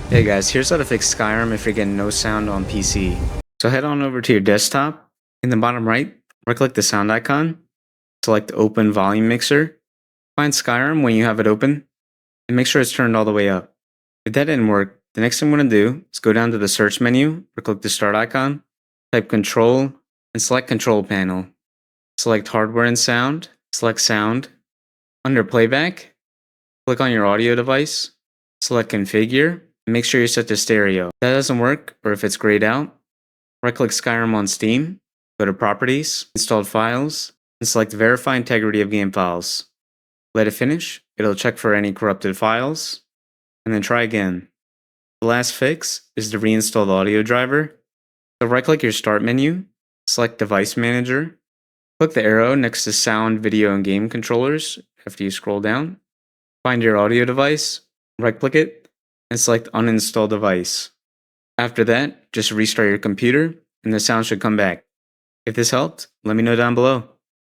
Hey guys, here's how to fix Skyrim if you're getting no sound on PC. So head on over to your desktop. In the bottom right, right-click the sound icon, select Open Volume Mixer, find Skyrim when you have it open, and make sure it's turned all the way up. If that didn't work, the next thing I'm going to do is go down to the search menu, click the Start icon, type Control, and select Control Panel. Select Hardware and Sound, select Sound. Under Playback, click on your audio device, select Configure, and make sure you're set to stereo. If that doesn't work, or if it's grayed out, right-click Skyrim on Steam, go to Properties, Installed Files, and select Verify Integrity of Game Files. Let it finish, it'll check for any corrupted files, and then try again. The last fix is to reinstall the audio driver. So right-click your Start menu, select Device Manager, click the arrow next to Sound, Video, and Game Controllers after you scroll down. Find your audio device, right-click it, and select Uninstall Device. After that, just restart your computer, and the sound should come back. If this helped, let me know down below.